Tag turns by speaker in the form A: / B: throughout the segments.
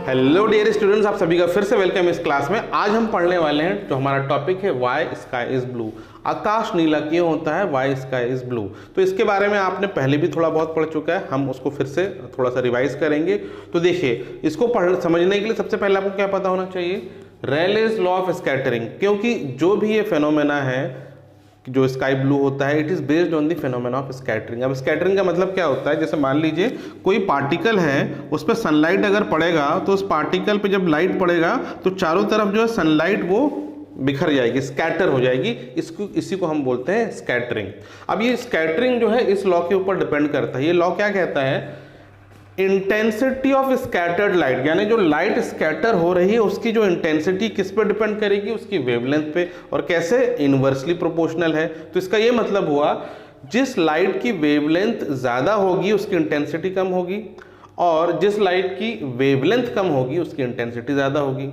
A: Hello dear students, आप सभी का फिर से वेलकम इस क्लास में। आज हम पढ़ने वाले हैं जो हमारा टॉपिक है वाई स्काई इज ब्लू। आकाश नीला क्यों होता है, वाई स्काई इज ब्लू। तो इसके बारे में आपने पहले भी थोड़ा बहुत पढ़ चुका है, हम उसको फिर से थोड़ा सा रिवाइज करेंगे। तो देखिए, इसको समझने के लिए सबसे पहले आपको क्या पता होना चाहिए, रेलेस लॉ ऑफ स्कैटरिंग। क्योंकि जो भी ये फेनोमेना है जो स्काई ब्लू होता है, it is based on the phenomena of scattering. अब स्कैटरिंग का मतलब क्या होता है, जैसे मान लीजिए कोई पार्टिकल है, उस पर सनलाइट अगर पड़ेगा तो उस पार्टिकल पे जब लाइट पड़ेगा तो चारों तरफ जो है सनलाइट वो बिखर जाएगी, स्कैटर हो जाएगी। इसी को हम बोलते हैं स्कैटरिंग। अब ये स्कैटरिंग जो है इस लॉ के ऊपर डिपेंड करता है। ये लॉ क्या कहता है, इंटेंसिटी ऑफ स्कैटर्ड लाइट, यानी जो लाइट स्कैटर हो रही है उसकी जो इंटेंसिटी किस पे डिपेंड करेगी, उसकी वेवलेंथ पे। और कैसे, इनवर्सली प्रोपोर्शनल है। तो इसका ये मतलब हुआ, जिस लाइट की वेवलेंथ ज़्यादा होगी उसकी इंटेंसिटी कम होगी, और जिस लाइट की वेवलेंथ कम होगी उसकी इंटेंसिटी ज़्यादा होगी।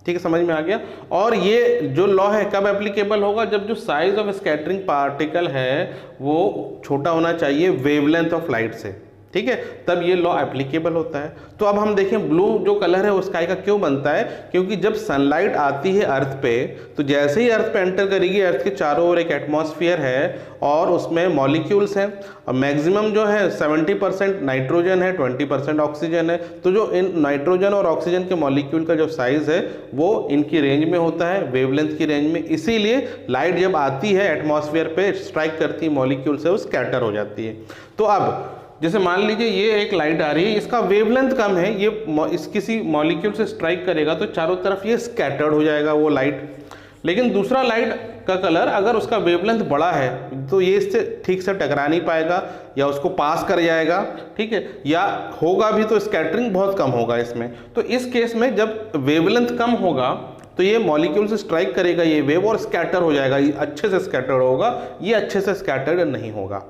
A: ठीक है, समझ में आ गया। और ये जो लॉ है कब एप्लीकेबल होगा, जब जो साइज ऑफ स्कैटरिंग पार्टिकल है वो छोटा होना चाहिए वेवलेंथ ऑफ लाइट से। ठीक है, तब ये लॉ एप्लीकेबल होता है। तो अब हम देखें ब्लू जो कलर है वो स्काई का क्यों बनता है, क्योंकि जब सनलाइट आती है अर्थ पे तो जैसे ही अर्थ पे एंटर करेगी, अर्थ के चारों ओर एक एटमॉस्फेयर है और उसमें मॉलिक्यूल्स हैं, और मैक्सिमम जो है 70% नाइट्रोजन है, 20% ऑक्सीजन है। तो जो इन नाइट्रोजन और ऑक्सीजन के मॉलिक्यूल का जो साइज है वो इनकी रेंज में होता है, वेवलेंथ की रेंज में। इसीलिए लाइट जब आती है एटमॉस्फेयर पे स्ट्राइक करती है मॉलिक्यूल से, वो स्कैटर हो जाती है। तो अब जैसे मान लीजिए ये एक लाइट आ रही है, इसका वेवलेंथ कम है, ये इस किसी मॉलिक्यूल से स्ट्राइक करेगा तो चारों तरफ ये स्कैटर्ड हो जाएगा वो लाइट। लेकिन दूसरा लाइट का कलर अगर उसका वेवलेंथ बड़ा है तो ये इससे ठीक से टकरा नहीं पाएगा या उसको पास कर जाएगा। ठीक है, या होगा भी तो स्कैटरिंग बहुत कम होगा इसमें। तो इस केस में जब वेवलेंथ कम होगा तो ये मॉलिक्यूल से स्ट्राइक करेगा ये वेव और स्कैटर हो जाएगा, ये अच्छे से स्कैटर होगा, ये अच्छे से स्कैटर्ड नहीं होगा।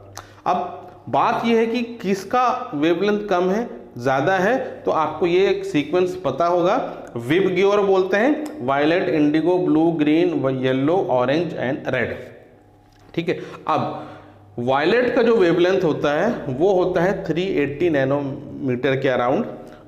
A: अब बात यह है कि किसका वेवलेंथ कम है, ज़्यादा है, तो आपको ये एक सीक्वेंस पता होगा, विब गियोर बोलते हैं, violet, indigo, blue, green, yellow, orange and red. ठीक है, अब वायलेट का जो वेवलेंथ होता है वो होता है 380 नैनोमीटर के अराउंड,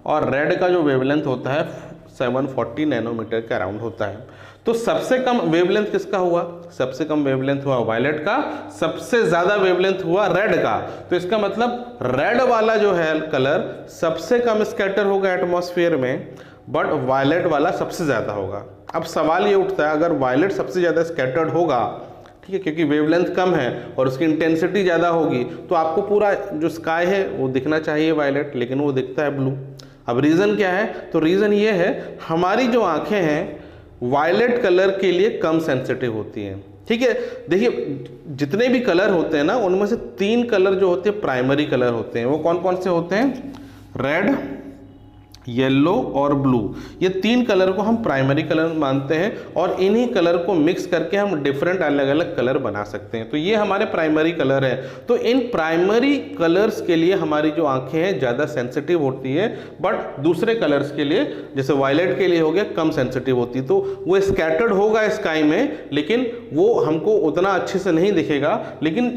A: और रेड का जो वेवलेंथ होता है 740 नैनोमीटर के अराउंड होता है। तो सबसे कम वेवलेंथ किसका हुआ, सबसे कम वेवलेंथ हुआ वायलेट का, सबसे ज्यादा वेवलेंथ हुआ रेड का। तो इसका मतलब रेड वाला जो है कलर सबसे कम स्कैटर होगा एटमॉस्फेयर में, बट वायलेट वाला सबसे ज्यादा होगा। अब सवाल ये उठता है, अगर वायलेट सबसे ज्यादा स्कैटर्ड होगा, ठीक है, क्योंकि वेवलेंथ कम है और उसकी इंटेंसिटी ज्यादा होगी, तो आपको पूरा जो स्काई है वो दिखना चाहिए वायलेट, लेकिन वो दिखता है ब्लू। अब रीजन क्या है, तो रीजन ये है, हमारी जो आंखें हैं वायलेट कलर के लिए कम सेंसिटिव होती हैं। ठीक है, देखिए जितने भी कलर होते हैं ना, उनमें से 3 कलर जो होते हैं प्राइमरी कलर होते हैं। वो कौन कौन से होते हैं, रेड, येलो और ब्लू। ये 3 कलर को हम प्राइमरी कलर मानते हैं, और इन्हीं कलर को मिक्स करके हम डिफरेंट अलग अलग कलर बना सकते हैं। तो ये हमारे प्राइमरी कलर है। तो इन प्राइमरी कलर्स के लिए हमारी जो आंखें हैं ज़्यादा सेंसिटिव होती है, बट दूसरे कलर्स के लिए जैसे वायलेट के लिए हो गया कम सेंसिटिव होती है। तो वो स्कैटर्ड होगा स्काई में, लेकिन वो हमको उतना अच्छे से नहीं दिखेगा। लेकिन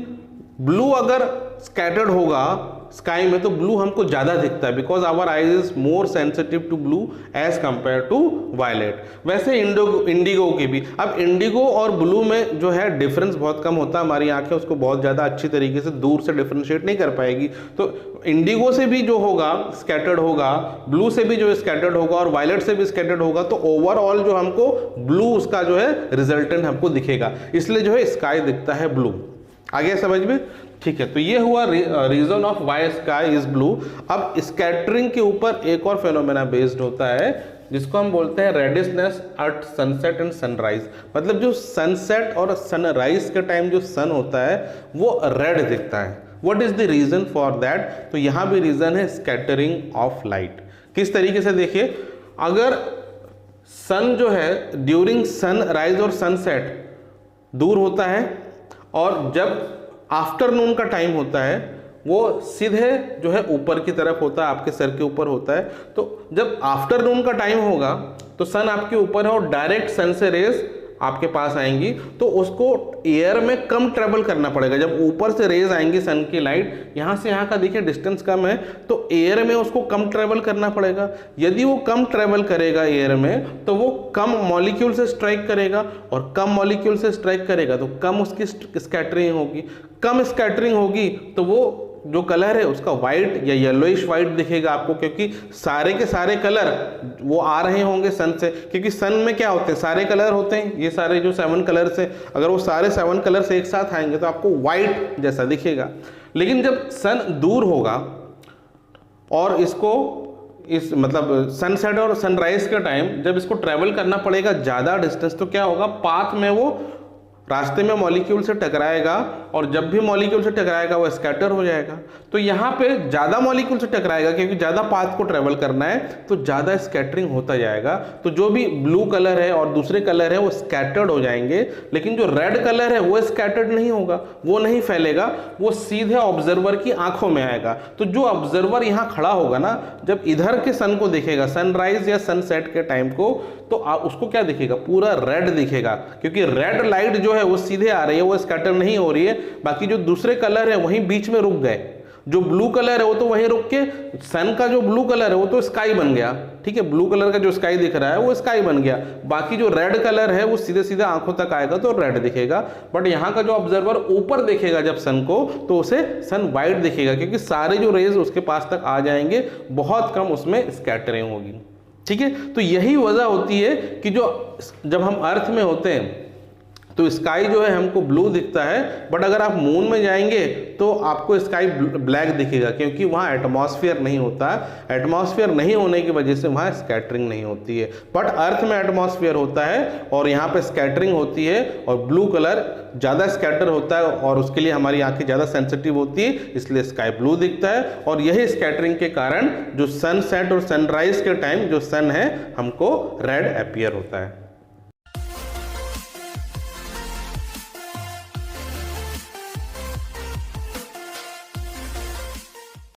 A: ब्लू अगर स्कैटर्ड होगा स्काई में तो ब्लू हमको ज़्यादा दिखता है, because our eyes is more sensitive to blue as compare to violet. वैसे इंडिगो की भी, अब इंडिगो और ब्लू में जो है डिफरेंस बहुत कम होता है, हमारी आंखें उसको बहुत ज़्यादा अच्छी तरीके से दूर से डिफ्रेंशिएट नहीं कर पाएगी। तो इंडिगो से भी जो होगा स्कैटर्ड होगा, ब्लू से भी जो स्कैटर्ड होगा, और वायलेट से भी स्कैटर्ड होगा, तो ओवरऑल जो हमको ब्लू उसका जो है रिजल्टेंट हमको दिखेगा, इसलिए जो है स्काई दिखता है ब्लू। आगे समझ में, ठीक है। तो ये हुआ reason of why sky is blue. अब स्कैटरिंग के ऊपर एक और फेनोमेना बेस्ड होता है जिसको हम बोलते हैं reddishness at sunset and sunrise. मतलब जो सनसेट और सनराइज के टाइम जो सन होता है वो रेड दिखता है। What is the reason for that, तो यहाँ भी रीजन है स्कैटरिंग ऑफ लाइट। किस तरीके से, देखिए अगर सन जो है ड्यूरिंग सनराइज और सनसेट दूर होता है, और जब आफ्टरनून का टाइम होता है वो सीधे जो है ऊपर की तरफ होता है, आपके सर के ऊपर होता है। तो जब आफ्टरनून का टाइम होगा तो सन आपके ऊपर है और डायरेक्ट सन से रेज आपके पास आएंगी तो उसको एयर में कम ट्रेवल करना पड़ेगा। जब ऊपर से रेज आएंगी सन की लाइट, यहाँ से यहाँ का देखिए डिस्टेंस कम है, तो एयर में उसको कम ट्रेवल करना पड़ेगा। यदि वो कम ट्रेवल करेगा एयर में तो वो कम मॉलिक्यूल से स्ट्राइक करेगा, और कम मॉलिक्यूल से स्ट्राइक करेगा तो कम उसकी स्कैटरिंग होगी। कम स्कैटरिंग होगी तो वो जो कलर है उसका वाइट या येलोइश वाइट दिखेगा आपको, क्योंकि सारे के सारे कलर वो आ रहे होंगे सन से, क्योंकि सन में क्या होते हैं, सारे कलर होते हैं। ये सारे जो 7 कलर्स हैं, अगर वो सारे 7 कलर्स एक साथ आएंगे तो आपको वाइट जैसा दिखेगा। लेकिन जब सन दूर होगा और इस मतलब सनसेट और सनराइज के टाइम जब इसको ट्रेवल करना पड़ेगा ज़्यादा डिस्टेंस, तो क्या होगा, पाथ में वो रास्ते में मॉलिक्यूल से टकराएगा, और जब भी मॉलिक्यूल से टकराएगा वो स्कैटर हो जाएगा। तो यहाँ पे ज़्यादा मॉलिक्यूल से टकराएगा, क्योंकि ज़्यादा पाथ को ट्रेवल करना है तो ज़्यादा स्कैटरिंग होता जाएगा। तो जो भी ब्लू कलर है और दूसरे कलर है वो स्कैटर्ड हो जाएंगे, लेकिन जो रेड कलर है वो स्कैटर्ड नहीं होगा, वो नहीं फैलेगा, वो सीधे ऑब्जर्वर की आंखों में आएगा। तो जो ऑब्जर्वर यहाँ खड़ा होगा ना, जब इधर के सन को देखेगा, सनराइज या सनसेट के टाइम को, तो उसको क्या दिखेगा, पूरा रेड दिखेगा, क्योंकि रेड लाइट जो है वो सीधे आ रही है, वो स्कैटर नहीं हो रही है। बाकी जो दूसरे कलर है वहीं बीच में रुक गए। जो ब्लू कलर है वो तो वहीं रुक के, सन का जो ब्लू कलर है वो तो स्काई बन गया, ठीक है, ब्लू कलर का जो स्काई दिख रहा है वो स्काई बन गया। बाकी जो रेड कलर है वो सीधे सीधे आंखों तक आएगा तो रेड दिखेगा। बट यहाँ का जो ऑब्जर्वर ऊपर देखेगा जब सन को, तो उसे सन वाइट दिखेगा, क्योंकि सारे जो रेज उसके पास तक आ जाएंगे, बहुत कम उसमें स्कैटरिंग होगी। ठीक है, तो यही वजह होती है कि जब हम अर्थ में होते हैं तो स्काई जो है हमको ब्लू दिखता है, बट अगर आप मून में जाएंगे तो आपको स्काई ब्लैक दिखेगा, क्योंकि वहाँ एटमॉस्फेयर नहीं होता है। एटमॉस्फेयर नहीं होने की वजह से वहाँ स्कैटरिंग नहीं होती है। बट अर्थ में एटमॉस्फेयर होता है और यहाँ पे स्कैटरिंग होती है, और ब्लू कलर ज़्यादा स्कैटर होता है और उसके लिए हमारी आंखें ज़्यादा सेंसिटिव होती है, इसलिए स्काई ब्लू दिखता है। और यही स्कैटरिंग के कारण जो सनसेट और सनराइज के टाइम जो सन है हमको रेड अपीयर होता है।